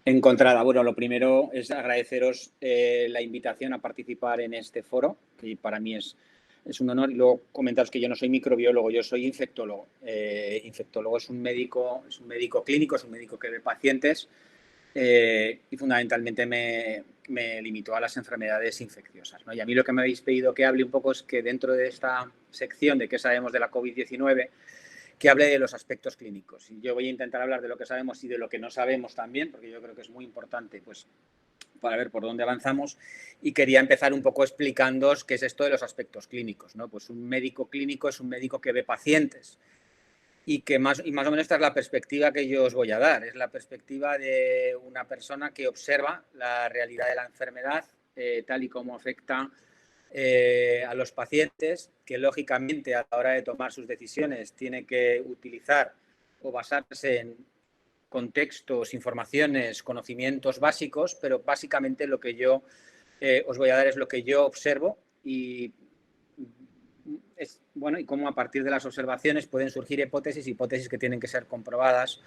Encontrada. Bueno, lo primero es agradeceros la invitación a participar en este foro, que para mí es un honor. Y luego comentaros que yo no soy microbiólogo, yo soy infectólogo. Infectólogo es un médico clínico, es un médico que ve pacientes y fundamentalmente me limitó a las enfermedades infecciosas, ¿no? Y a mí lo que me habéis pedido que hable un poco es que dentro de esta sección de qué sabemos de la COVID-19, que hable de los aspectos clínicos. Y yo voy a intentar hablar de lo que sabemos y de lo que no sabemos también, porque yo creo que es muy importante pues, para ver por dónde avanzamos. Y quería empezar un poco explicándoos qué es esto de los aspectos clínicos, ¿no? Pues un médico clínico es un médico que ve pacientes y que más o menos esta es la perspectiva que yo os voy a dar. Es la perspectiva de una persona que observa la realidad de la enfermedad tal y como afecta a los pacientes, que lógicamente a la hora de tomar sus decisiones tiene que utilizar o basarse en contextos, informaciones, conocimientos básicos, pero básicamente lo que yo os voy a dar es lo que yo observo y bueno, y cómo a partir de las observaciones pueden surgir hipótesis que tienen que ser comprobadas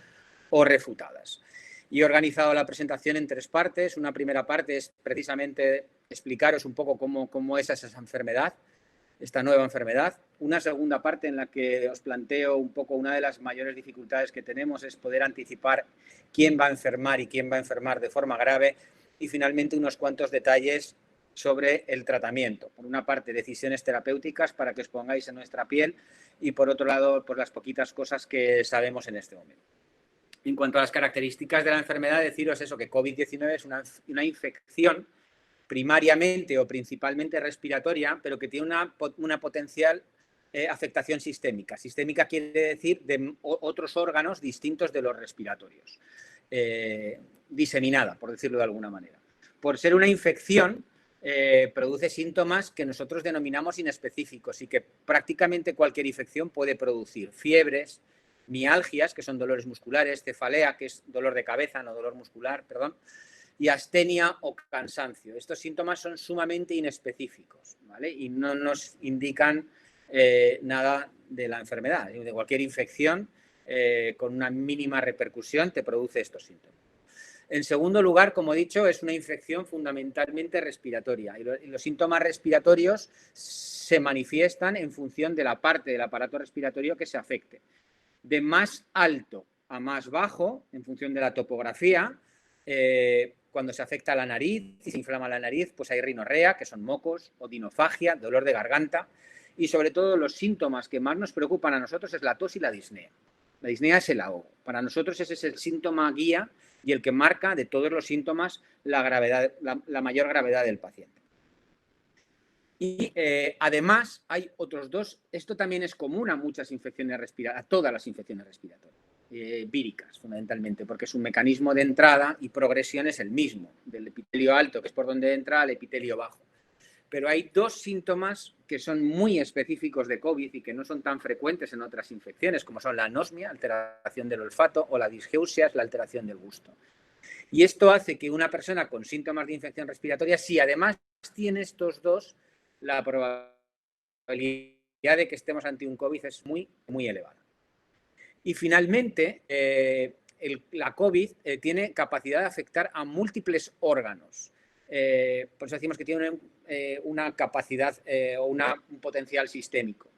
o refutadas. Y he organizado la presentación en 3 partes. Una primera parte es precisamente explicaros un poco cómo es esa enfermedad, esta nueva enfermedad. Una segunda parte en la que os planteo un poco una de las mayores dificultades que tenemos es poder anticipar quién va a enfermar y quién va a enfermar de forma grave. Y finalmente unos cuantos detalles sobre el tratamiento. Por una parte, decisiones terapéuticas para que os pongáis en nuestra piel y por otro lado, por las poquitas cosas que sabemos en este momento. En cuanto a las características de la enfermedad, deciros eso, que COVID-19 es una infección primariamente o principalmente respiratoria, pero que tiene una potencial afectación sistémica. Sistémica quiere decir de otros órganos distintos de los respiratorios. Diseminada, por decirlo de alguna manera. Por ser una infección, produce síntomas que nosotros denominamos inespecíficos y que prácticamente cualquier infección puede producir. Fiebres, mialgias, que son dolores musculares, cefalea, que es dolor de cabeza, no dolor muscular, perdón, y astenia o cansancio. Estos síntomas son sumamente inespecíficos, ¿vale? Y no nos indican nada de la enfermedad. De cualquier infección con una mínima repercusión te produce estos síntomas. En segundo lugar, como he dicho, es una infección fundamentalmente respiratoria y los síntomas respiratorios se manifiestan en función de la parte del aparato respiratorio que se afecte. De más alto a más bajo, en función de la topografía, cuando se afecta la nariz y se inflama la nariz, pues hay rinorrea, que son mocos, odinofagia, dolor de garganta, y sobre todo los síntomas que más nos preocupan a nosotros es la tos y la disnea. La disnea es el ahogo. Para nosotros ese es el síntoma guía y el que marca de todos los síntomas la mayor gravedad del paciente. Y además hay otros dos, esto también es común a muchas infecciones respiratorias, a todas las infecciones respiratorias, víricas fundamentalmente, porque su mecanismo de entrada y progresión es el mismo, del epitelio alto, que es por donde entra, al epitelio bajo. Pero hay 2 síntomas que son muy específicos de COVID y que no son tan frecuentes en otras infecciones, como son la anosmia, alteración del olfato, o la disgeusia, la alteración del gusto. Y esto hace que una persona con síntomas de infección respiratoria, si además tiene estos 2, la probabilidad de que estemos ante un COVID es muy, muy elevada. Y finalmente, la COVID tiene capacidad de afectar a múltiples órganos. Por eso decimos que tiene una capacidad o un potencial sistémico.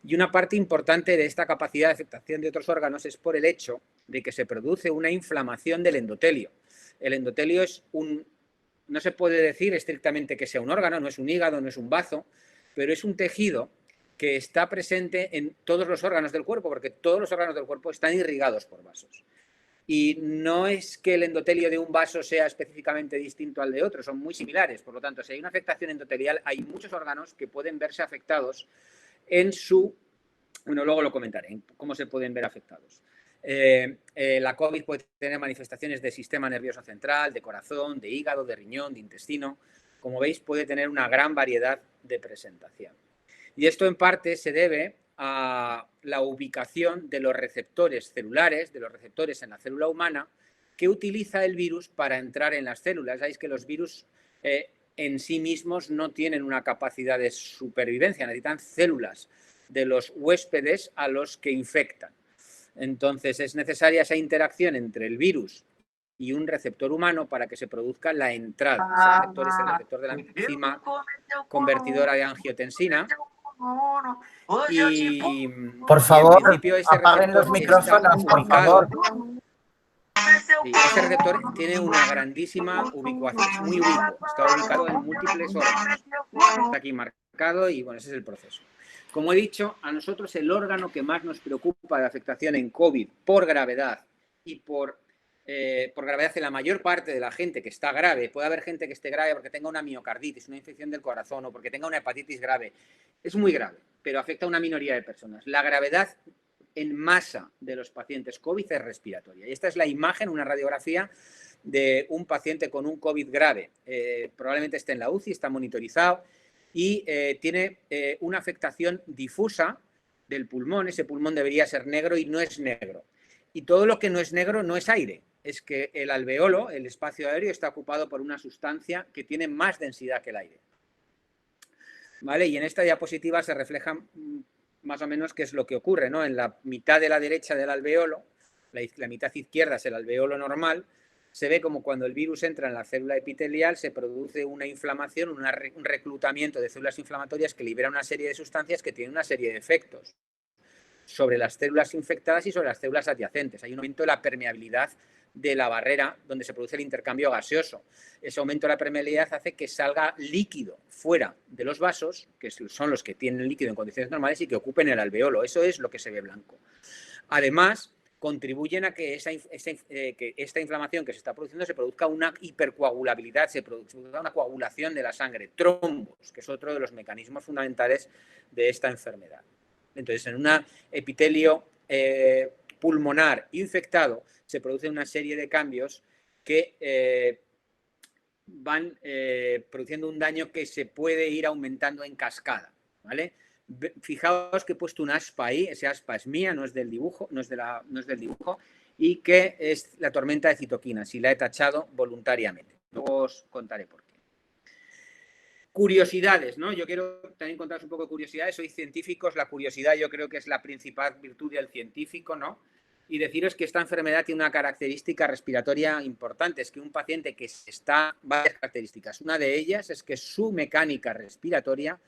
Y una parte importante de esta capacidad de afectación de otros órganos es por el hecho de que se produce una inflamación del endotelio. El endotelio es no se puede decir estrictamente que sea un órgano, no es un hígado, no es un bazo, pero es un tejido que está presente en todos los órganos del cuerpo, porque todos los órganos del cuerpo están irrigados por vasos. Y no es que el endotelio de un vaso sea específicamente distinto al de otro, son muy similares. Por lo tanto, si hay una afectación endotelial, hay muchos órganos que pueden verse afectados en su... Bueno, luego lo comentaré, cómo se pueden ver afectados. La COVID puede tener manifestaciones de sistema nervioso central, de corazón, de hígado, de riñón, de intestino. Como veis, puede tener una gran variedad de presentación. Y esto en parte se debe a la ubicación de los receptores celulares, de los receptores en la célula humana, que utiliza el virus para entrar en las células. Sabéis que los virus en sí mismos no tienen una capacidad de supervivencia, necesitan células de los huéspedes a los que infectan. Entonces es necesaria esa interacción entre el virus y un receptor humano para que se produzca la entrada. Ese receptor es el receptor de la enzima convertidora de angiotensina. Y, por favor, en principio ese apaguen los micrófonos, por favor. Sí, ese receptor tiene una grandísima ubicuación, es muy ubicuo, está ubicado en múltiples órganos. Está aquí marcado y bueno, ese es el proceso. Como he dicho, a nosotros el órgano que más nos preocupa de afectación en COVID por gravedad y por gravedad en la mayor parte de la gente que está grave, puede haber gente que esté grave porque tenga una miocarditis, una infección del corazón o porque tenga una hepatitis grave, es muy grave, pero afecta a una minoría de personas. La gravedad en masa de los pacientes COVID es respiratoria. Y esta es la imagen, una radiografía de un paciente con un COVID grave. Probablemente esté en la UCI, está monitorizado y tiene una afectación difusa del pulmón. Ese pulmón debería ser negro y no es negro. Y todo lo que no es negro no es aire. Es que el alveolo, el espacio aéreo, está ocupado por una sustancia que tiene más densidad que el aire. ¿Vale? Y en esta diapositiva se refleja más o menos qué es lo que ocurre, ¿no? En la mitad de la derecha del alveolo, la mitad izquierda es el alveolo normal, se ve como cuando el virus entra en la célula epitelial se produce una inflamación, un reclutamiento de células inflamatorias que libera una serie de sustancias que tienen una serie de efectos sobre las células infectadas y sobre las células adyacentes. Hay un aumento de la permeabilidad de la barrera donde se produce el intercambio gaseoso. Ese aumento de la permeabilidad hace que salga líquido fuera de los vasos, que son los que tienen líquido en condiciones normales y que ocupen el alveolo. Eso es lo que se ve blanco. Además, contribuyen a que esta inflamación que se está produciendo se produzca una hipercoagulabilidad, se produzca una coagulación de la sangre, trombos, que es otro de los mecanismos fundamentales de esta enfermedad. Entonces, en un epitelio pulmonar infectado se produce una serie de cambios que van produciendo un daño que se puede ir aumentando en cascada, ¿vale? Fijaos que he puesto un aspa ahí, ese aspa es mía, no es del dibujo, no es del dibujo, y que es la tormenta de citoquinas, y la he tachado voluntariamente. Luego os contaré por qué. Curiosidades, ¿no? Yo quiero también contaros un poco de curiosidades. Sois científicos, la curiosidad yo creo que es la principal virtud del científico, ¿no? Y deciros que esta enfermedad tiene una característica respiratoria importante, es que un paciente que está varias características. Una de ellas es que su mecánica respiratoria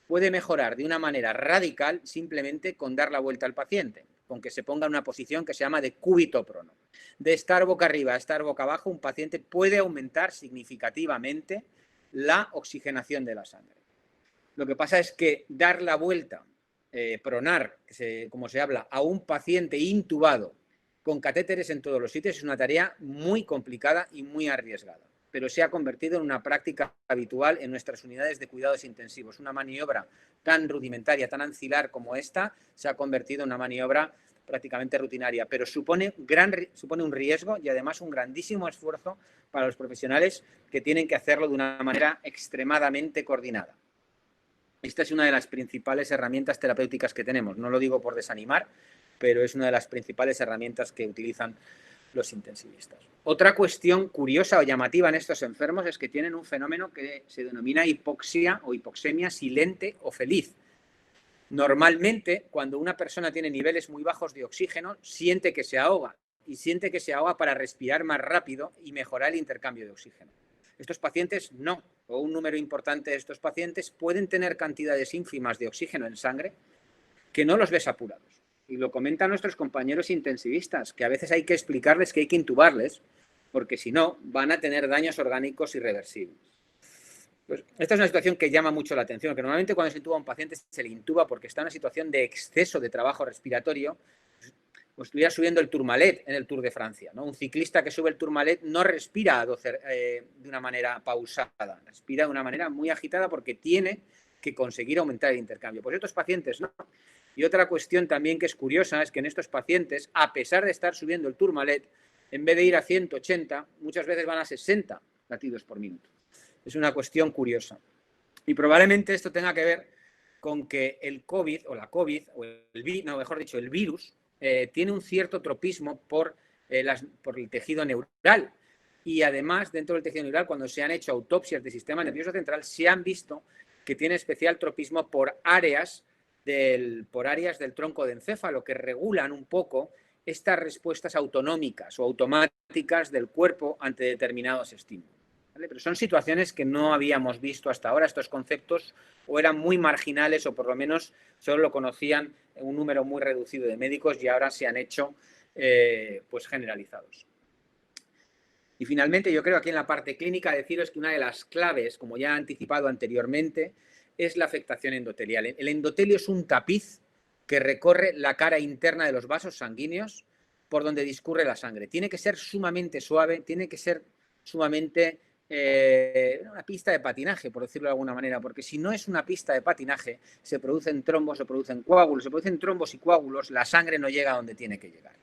puede mejorar de una manera radical simplemente con dar la vuelta al paciente, con que se ponga en una posición que se llama de cúbito prono. De estar boca arriba a estar boca abajo, un paciente puede aumentar significativamente la oxigenación de la sangre. Lo que pasa es que dar la vuelta, pronar, como se habla, a un paciente intubado con catéteres en todos los sitios es una tarea muy complicada y muy arriesgada, pero se ha convertido en una práctica habitual en nuestras unidades de cuidados intensivos. Una maniobra tan rudimentaria, tan ancilar como esta, se ha convertido en una maniobra prácticamente rutinaria, pero supone un riesgo y además un grandísimo esfuerzo para los profesionales que tienen que hacerlo de una manera extremadamente coordinada. Esta es una de las principales herramientas terapéuticas que tenemos. No lo digo por desanimar, pero es una de las principales herramientas que utilizan los intensivistas. Otra cuestión curiosa o llamativa en estos enfermos es que tienen un fenómeno que se denomina hipoxia o hipoxemia silente o feliz. Normalmente, cuando una persona tiene niveles muy bajos de oxígeno, siente que se ahoga y siente que se ahoga para respirar más rápido y mejorar el intercambio de oxígeno. Estos pacientes no, o un número importante de estos pacientes pueden tener cantidades ínfimas de oxígeno en sangre que no los ves apurados. Y lo comentan nuestros compañeros intensivistas, que a veces hay que explicarles que hay que intubarles, porque si no, van a tener daños orgánicos irreversibles. Pues esta es una situación que llama mucho la atención, que normalmente cuando se intuba a un paciente se le intuba porque está en una situación de exceso de trabajo respiratorio, o estuviera subiendo el Tourmalet en el Tour de Francia, ¿no? Un ciclista que sube el Tourmalet no respira de una manera pausada, respira de una manera muy agitada porque tiene que conseguir aumentar el intercambio. Pues estos pacientes no. Y otra cuestión también que es curiosa es que en estos pacientes, a pesar de estar subiendo el Tourmalet, en vez de ir a 180, muchas veces van a 60 latidos por minuto. Es una cuestión curiosa. Y probablemente esto tenga que ver con que el COVID, o la COVID, o el virus, tiene un cierto tropismo por el tejido neural. Y además, dentro del tejido neural, cuando se han hecho autopsias del sistema nervioso central, se han visto que tiene especial tropismo por áreas del tronco de encéfalo que regulan un poco estas respuestas autonómicas o automáticas del cuerpo ante determinados estímulos. ¿Vale? Pero son situaciones que no habíamos visto hasta ahora. Estos conceptos o eran muy marginales o por lo menos solo lo conocían un número muy reducido de médicos y ahora se han hecho pues generalizados. Y finalmente, yo creo aquí en la parte clínica deciros que una de las claves, como ya he anticipado anteriormente, es la afectación endotelial. El endotelio es un tapiz que recorre la cara interna de los vasos sanguíneos por donde discurre la sangre. Tiene que ser sumamente suave, tiene que ser sumamente una pista de patinaje, por decirlo de alguna manera, porque si no es una pista de patinaje, se producen trombos, se producen coágulos, se producen trombos y coágulos, la sangre no llega a donde tiene que llegar.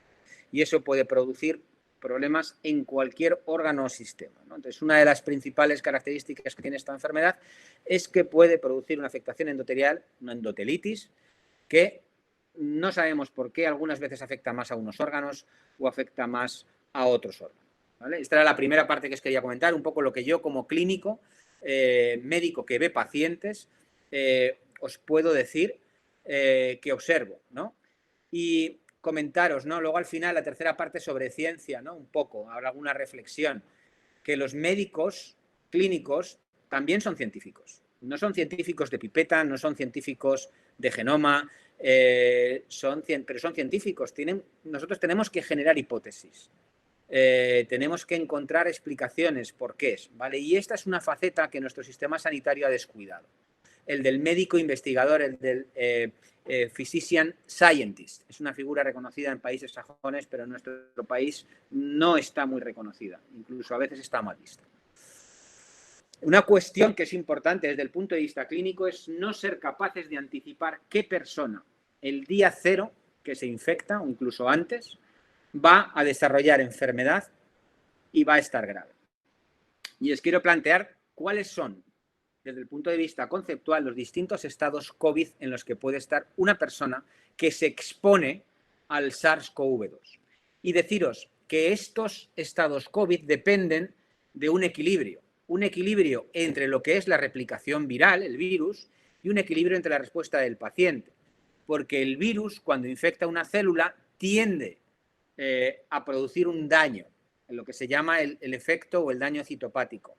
Y eso puede producir problemas en cualquier órgano o sistema, ¿no? Entonces, una de las principales características que tiene esta enfermedad es que puede producir una afectación endotelial, una endotelitis, que no sabemos por qué algunas veces afecta más a unos órganos o afecta más a otros órganos. ¿Vale? Esta era la primera parte que os quería comentar, un poco lo que yo como clínico, médico que ve pacientes, os puedo decir que observo, ¿no? Y comentaros, ¿no? Luego al final la tercera parte sobre ciencia, ¿no? Un poco, habrá alguna reflexión, que los médicos clínicos también son científicos. No son científicos de pipeta, no son científicos de genoma, pero son científicos. Nosotros tenemos que generar hipótesis. Tenemos que encontrar explicaciones por qué es, ¿vale? Y esta es una faceta que nuestro sistema sanitario ha descuidado. El del médico investigador, el del physician scientist. Es una figura reconocida en países sajones, pero en nuestro país no está muy reconocida. Incluso a veces está mal vista. Una cuestión que es importante desde el punto de vista clínico es no ser capaces de anticipar qué persona el día cero que se infecta, o incluso antes, va a desarrollar enfermedad y va a estar grave. Y os quiero plantear cuáles son, desde el punto de vista conceptual, los distintos estados COVID en los que puede estar una persona que se expone al SARS-CoV-2. Y deciros que estos estados COVID dependen de un equilibrio entre lo que es la replicación viral, el virus, y un equilibrio entre la respuesta del paciente. Porque el virus, cuando infecta una célula, tiende a producir un daño, en lo que se llama el efecto o el daño citopático.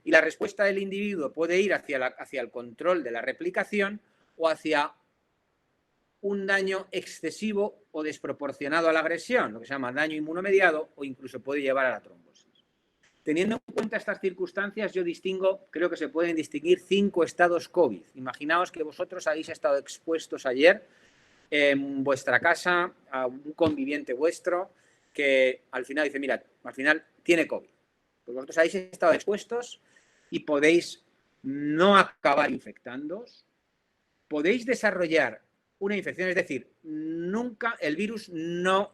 Y la respuesta del individuo puede ir hacia el control de la replicación o hacia un daño excesivo o desproporcionado a la agresión, lo que se llama daño inmunomediado, o incluso puede llevar a la trombosis. Teniendo en cuenta estas circunstancias, yo creo que se pueden distinguir 5 estados COVID. Imaginaos que vosotros habéis estado expuestos ayer en vuestra casa a un conviviente vuestro que al final dice, mira, al final tiene COVID. Pues vosotros habéis estado expuestos y podéis no acabar infectándoos, podéis desarrollar una infección, es decir, nunca el virus no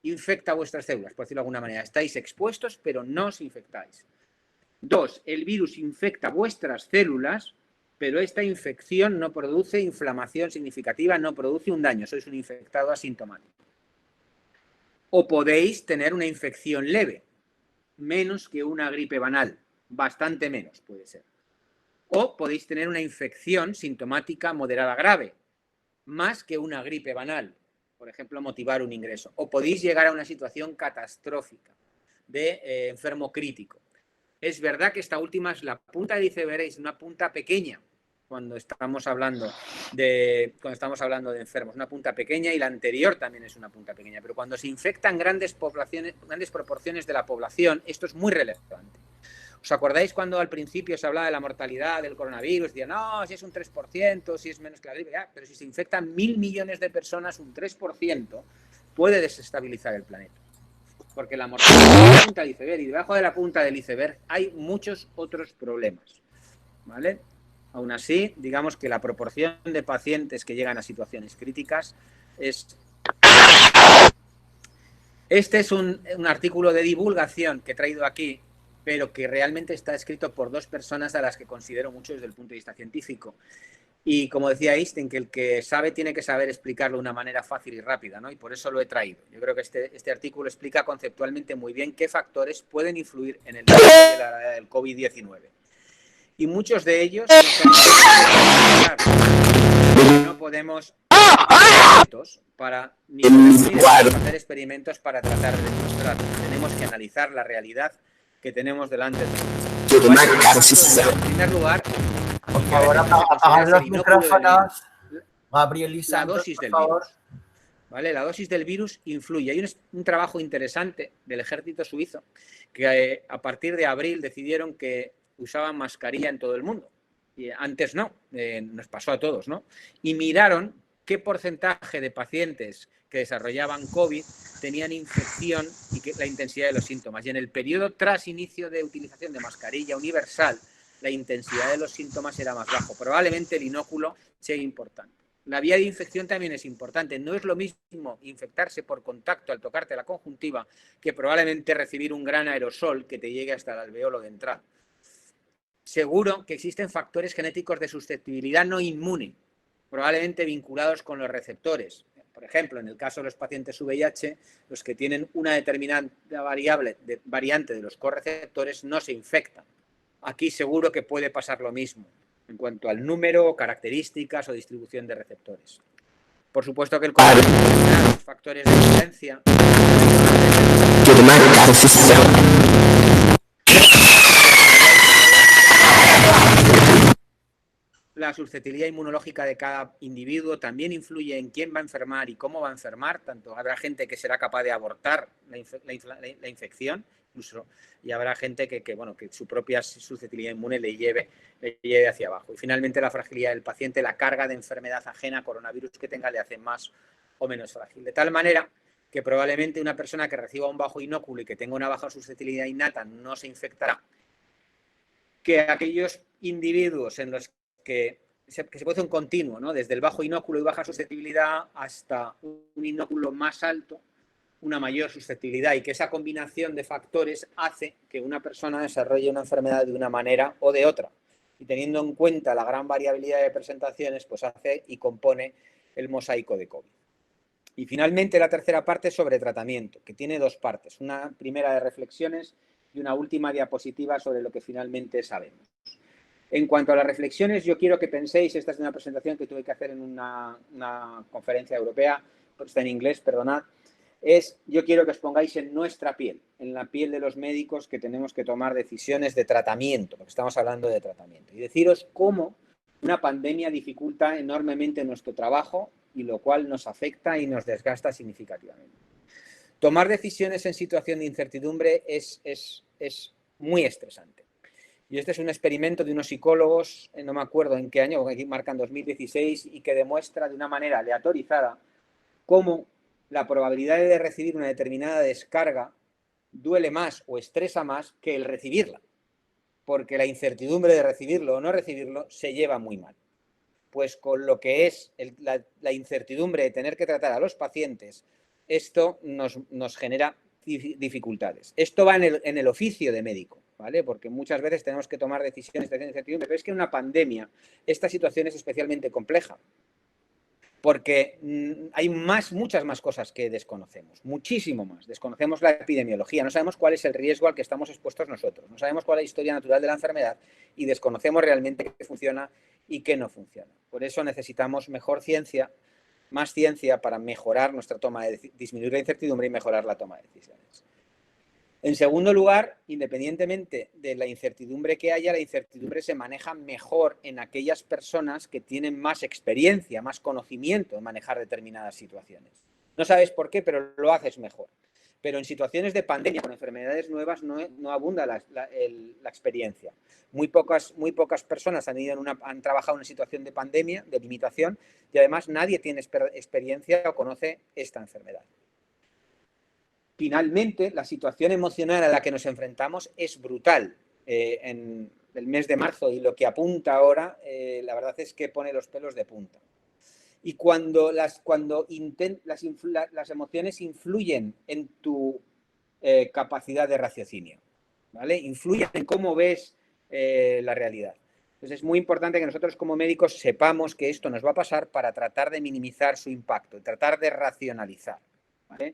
infecta vuestras células, por decirlo de alguna manera. Estáis expuestos, pero no os infectáis. 2, el virus infecta vuestras células, pero esta infección no produce inflamación significativa, no produce un daño, sois un infectado asintomático. O podéis tener una infección leve, menos que una gripe banal, bastante menos puede ser. O podéis tener una infección sintomática moderada grave, más que una gripe banal, por ejemplo, motivar un ingreso. O podéis llegar a una situación catastrófica de enfermo crítico. Es verdad que esta última es la punta del iceberg, es una punta pequeña cuando estamos hablando de enfermos, una punta pequeña, y la anterior también es una punta pequeña, pero cuando se infectan grandes proporciones de la población, esto es muy relevante. ¿Os acordáis cuando al principio se hablaba de la mortalidad del coronavirus? Decían, no, si es un 3%, si es menos que la gripe, pero si se infectan 1.000 millones de personas, un 3% puede desestabilizar el planeta. Porque la mortalidad es la punta del iceberg, y debajo de la punta del iceberg hay muchos otros problemas, ¿vale? Aún así, digamos que la proporción de pacientes que llegan a situaciones críticas es... Este es un artículo de divulgación que he traído aquí, pero que realmente está escrito por 2 personas a las que considero mucho desde el punto de vista científico. Y como decía Einstein, que el que sabe tiene que saber explicarlo de una manera fácil y rápida, ¿no? Y por eso lo he traído. Yo creo que este artículo explica conceptualmente muy bien qué factores pueden influir en el desarrollo de la gravedad del COVID-19. Y muchos de ellos no podemos para ni hacer experimentos para tratar de demostrar. Tenemos que analizar la realidad que tenemos delante de nosotros. En primer lugar, por favor, apagar los micrófonos. Gabriel y la Santos, dosis por del favor. virus. ¿Vale? La dosis del virus influye. Hay un trabajo interesante del ejército suizo que a partir de abril decidieron que usaban mascarilla en todo el mundo. Y antes no, nos pasó a todos, ¿no? Y miraron qué porcentaje de pacientes que desarrollaban COVID tenían infección y la intensidad de los síntomas. Y en el periodo tras inicio de utilización de mascarilla universal, la intensidad de los síntomas era más bajo. Probablemente el inóculo sea importante. La vía de infección también es importante. No es lo mismo infectarse por contacto al tocarte la conjuntiva que probablemente recibir un gran aerosol que te llegue hasta el alveolo de entrada. Seguro que existen factores genéticos de susceptibilidad no inmune, probablemente vinculados con los receptores. Por ejemplo, en el caso de los pacientes VIH, los que tienen una determinada variante de los correceptores no se infectan. Aquí seguro que puede pasar lo mismo en cuanto al número, características o distribución de receptores. Por supuesto que el los factores de violencia. La susceptibilidad inmunológica de cada individuo también influye en quién va a enfermar y cómo va a enfermar. Tanto habrá gente que será capaz de abortar la infección, incluso, y habrá gente que su propia susceptibilidad inmune le lleve hacia abajo. Y finalmente la fragilidad del paciente, la carga de enfermedad ajena, coronavirus que tenga, le hace más o menos frágil. De tal manera que probablemente una persona que reciba un bajo inóculo y que tenga una baja susceptibilidad innata no se infectará, que aquellos individuos en los que se puede hacer un continuo, ¿no? Desde el bajo inóculo y baja susceptibilidad hasta un inóculo más alto, una mayor susceptibilidad, y que esa combinación de factores hace que una persona desarrolle una enfermedad de una manera o de otra. Y teniendo en cuenta la gran variabilidad de presentaciones, pues hace y compone el mosaico de COVID. Y finalmente la tercera parte es sobre tratamiento, que tiene dos partes, una primera de reflexiones y una última diapositiva sobre lo que finalmente sabemos. En cuanto a las reflexiones, yo quiero que penséis, esta es una presentación que tuve que hacer en una conferencia europea, está en inglés, perdonad, yo quiero que os pongáis en nuestra piel, en la piel de los médicos que tenemos que tomar decisiones de tratamiento, porque estamos hablando de tratamiento, y deciros cómo una pandemia dificulta enormemente nuestro trabajo y lo cual nos afecta y nos desgasta significativamente. Tomar decisiones en situación de incertidumbre es muy estresante. Y este es un experimento de unos psicólogos, no me acuerdo en qué año, aquí marcan 2016, y que demuestra de una manera aleatorizada cómo la probabilidad de recibir una determinada descarga duele más o estresa más que el recibirla, porque la incertidumbre de recibirlo o no recibirlo se lleva muy mal. Pues con lo que es la incertidumbre de tener que tratar a los pacientes, esto nos genera dificultades. Esto va en el oficio de médico, ¿vale? Porque muchas veces tenemos que tomar decisiones de incertidumbre, pero es que en una pandemia esta situación es especialmente compleja, porque hay muchas más cosas que desconocemos, muchísimo más. Desconocemos la epidemiología, no sabemos cuál es el riesgo al que estamos expuestos nosotros, no sabemos cuál es la historia natural de la enfermedad y desconocemos realmente qué funciona y qué no funciona. Por eso necesitamos mejor ciencia, más ciencia para mejorar nuestra toma disminuir la incertidumbre y mejorar la toma de decisiones. En segundo lugar, independientemente de la incertidumbre que haya, la incertidumbre se maneja mejor en aquellas personas que tienen más experiencia, más conocimiento en manejar determinadas situaciones. No sabes por qué, pero lo haces mejor. Pero en situaciones de pandemia, con enfermedades nuevas, no abunda la experiencia. Muy pocas personas han trabajado en una situación de pandemia, de limitación, y además nadie tiene experiencia o conoce esta enfermedad. Finalmente, la situación emocional a la que nos enfrentamos es brutal. En el mes de marzo, y lo que apunta ahora, la verdad es que pone los pelos de punta. Y cuando las emociones influyen en tu capacidad de raciocinio, ¿vale? Influyen en cómo ves la realidad. Entonces es muy importante que nosotros como médicos sepamos que esto nos va a pasar para tratar de minimizar su impacto, tratar de racionalizar, ¿vale?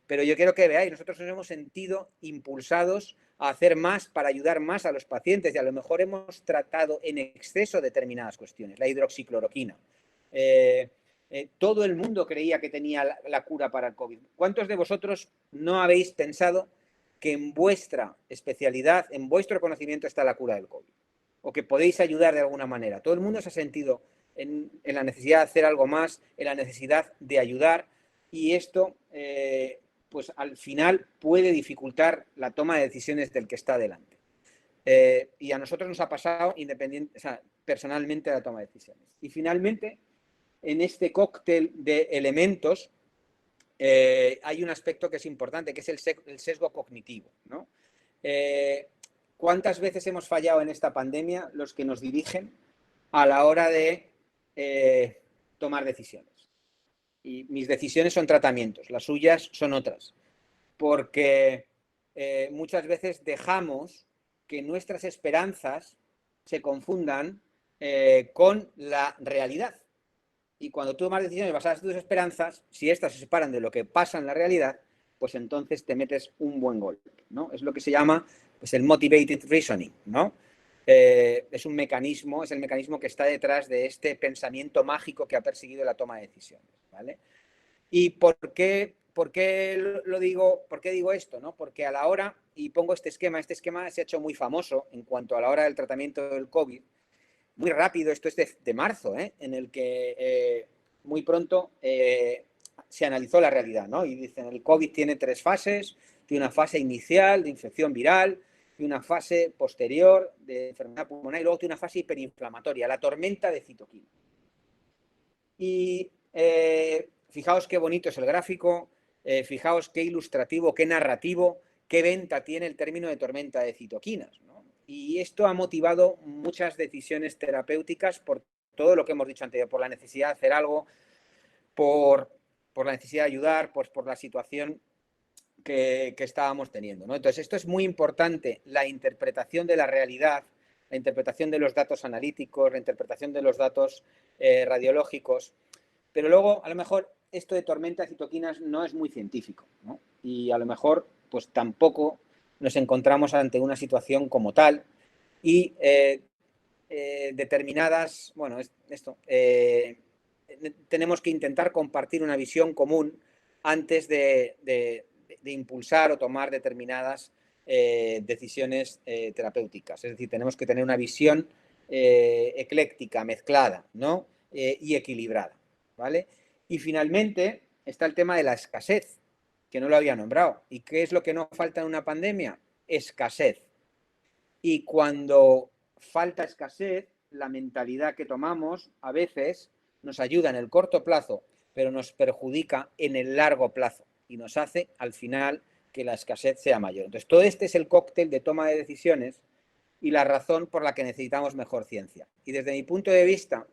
Pero yo quiero que veáis, nosotros nos hemos sentido impulsados a hacer más para ayudar más a los pacientes y a lo mejor hemos tratado en exceso determinadas cuestiones. La hidroxicloroquina, Todo el mundo creía que tenía la cura para el COVID. ¿Cuántos de vosotros no habéis pensado que en vuestra especialidad, en vuestro conocimiento está la cura del COVID? O que podéis ayudar de alguna manera. Todo el mundo se ha sentido en la necesidad de hacer algo más, en la necesidad de ayudar, y esto, pues al final puede dificultar la toma de decisiones del que está delante. Y a nosotros nos ha pasado personalmente la toma de decisiones. Y finalmente, en este cóctel de elementos, hay un aspecto que es importante, que es el sesgo cognitivo, ¿no? ¿Cuántas veces hemos fallado en esta pandemia los que nos dirigen a la hora de tomar decisiones? Y mis decisiones son tratamientos, las suyas son otras. Porque muchas veces dejamos que nuestras esperanzas se confundan con la realidad. Y cuando tú tomas decisiones basadas en tus esperanzas, si estas se separan de lo que pasa en la realidad, pues entonces te metes un buen golpe, ¿no? Es lo que se llama, pues, el motivated reasoning, ¿no? Es un mecanismo, es el mecanismo que está detrás de este pensamiento mágico que ha perseguido la toma de decisiones, ¿vale? ¿Y por qué lo digo? ¿Por qué digo esto? ¿No? Porque a la hora, y pongo este esquema se ha hecho muy famoso en cuanto a la hora del tratamiento del COVID, muy rápido, esto es de marzo, en el que muy pronto se analizó la realidad, ¿no? Y dicen, el COVID tiene 3 fases, tiene una fase inicial de infección viral, tiene una fase posterior de enfermedad pulmonar y luego tiene una fase hiperinflamatoria, la tormenta de citoquinas. Y fijaos qué bonito es el gráfico, fijaos qué ilustrativo, qué narrativo, qué venta tiene el término de tormenta de citoquinas, ¿no? Y esto ha motivado muchas decisiones terapéuticas por todo lo que hemos dicho anterior, por la necesidad de hacer algo, por la necesidad de ayudar, pues por la situación que estábamos teniendo, ¿no? Entonces, esto es muy importante, la interpretación de la realidad, la interpretación de los datos analíticos, la interpretación de los datos radiológicos, pero luego, a lo mejor, esto de tormenta de citoquinas no es muy científico, ¿no? Y a lo mejor, pues tampoco nos encontramos ante una situación como tal y determinadas, bueno, tenemos que intentar compartir una visión común antes de impulsar o tomar determinadas decisiones terapéuticas. Es decir, tenemos que tener una visión ecléctica, mezclada, ¿no? Y equilibrada, ¿vale? Y finalmente está el tema de la escasez, que no lo había nombrado. ¿Y qué es lo que no falta en una pandemia? Escasez. Y cuando falta escasez, la mentalidad que tomamos a veces nos ayuda en el corto plazo, pero nos perjudica en el largo plazo y nos hace al final que la escasez sea mayor. Entonces, todo este es el cóctel de toma de decisiones y la razón por la que necesitamos mejor ciencia. Y desde mi punto de vista,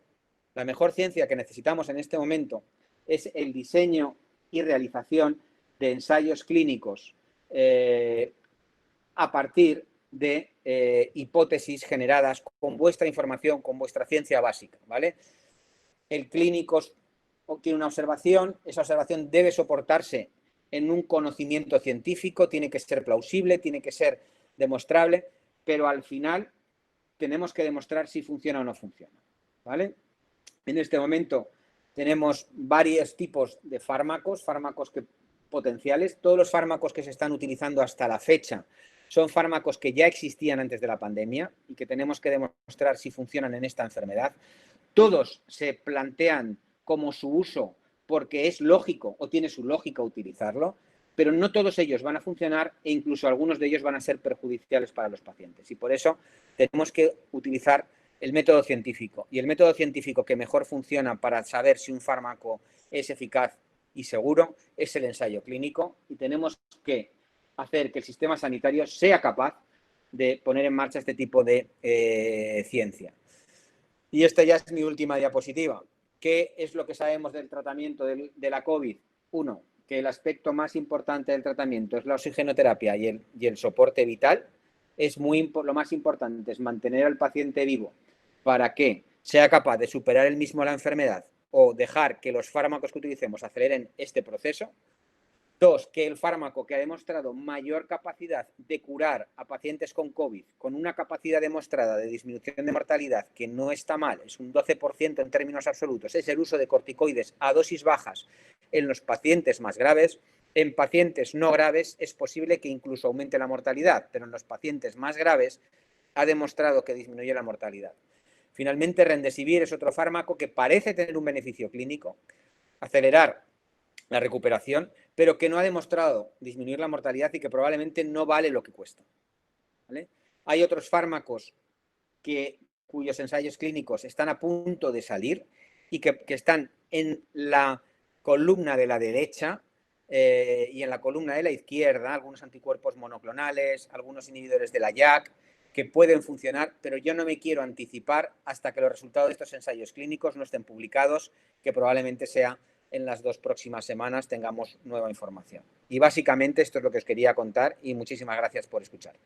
la mejor ciencia que necesitamos en este momento es el diseño y realización de ensayos clínicos a partir de hipótesis generadas con vuestra información, con vuestra ciencia básica, ¿vale? El clínico tiene una observación, esa observación debe soportarse en un conocimiento científico, tiene que ser plausible, tiene que ser demostrable, pero al final tenemos que demostrar si funciona o no funciona, ¿vale? En este momento tenemos varios tipos de fármacos potenciales. Todos los fármacos que se están utilizando hasta la fecha son fármacos que ya existían antes de la pandemia y que tenemos que demostrar si funcionan en esta enfermedad. Todos se plantean como su uso porque es lógico o tiene su lógica utilizarlo, pero no todos ellos van a funcionar e incluso algunos de ellos van a ser perjudiciales para los pacientes. Y por eso tenemos que utilizar el método científico. Y el método científico que mejor funciona para saber si un fármaco es eficaz y seguro es el ensayo clínico, y tenemos que hacer que el sistema sanitario sea capaz de poner en marcha este tipo de ciencia. Y esta ya es mi última diapositiva. ¿Qué es lo que sabemos del tratamiento de la COVID? Uno, que el aspecto más importante del tratamiento es la oxigenoterapia y el soporte vital. Lo más importante es mantener al paciente vivo para que sea capaz de superar él mismo la enfermedad o dejar que los fármacos que utilicemos aceleren este proceso. 2, que el fármaco que ha demostrado mayor capacidad de curar a pacientes con COVID, con una capacidad demostrada de disminución de mortalidad que no está mal, es un 12% en términos absolutos, es el uso de corticoides a dosis bajas en los pacientes más graves. En pacientes no graves es posible que incluso aumente la mortalidad, pero en los pacientes más graves ha demostrado que disminuye la mortalidad. Finalmente, Remdesivir es otro fármaco que parece tener un beneficio clínico, acelerar la recuperación, pero que no ha demostrado disminuir la mortalidad y que probablemente no vale lo que cuesta. ¿Vale? Hay otros fármacos cuyos ensayos clínicos están a punto de salir y que están en la columna de la derecha y en la columna de la izquierda, algunos anticuerpos monoclonales, algunos inhibidores de la JAK, que pueden funcionar, pero yo no me quiero anticipar hasta que los resultados de estos ensayos clínicos no estén publicados, que probablemente sea en las 2 próximas semanas tengamos nueva información. Y básicamente esto es lo que os quería contar y muchísimas gracias por escuchar.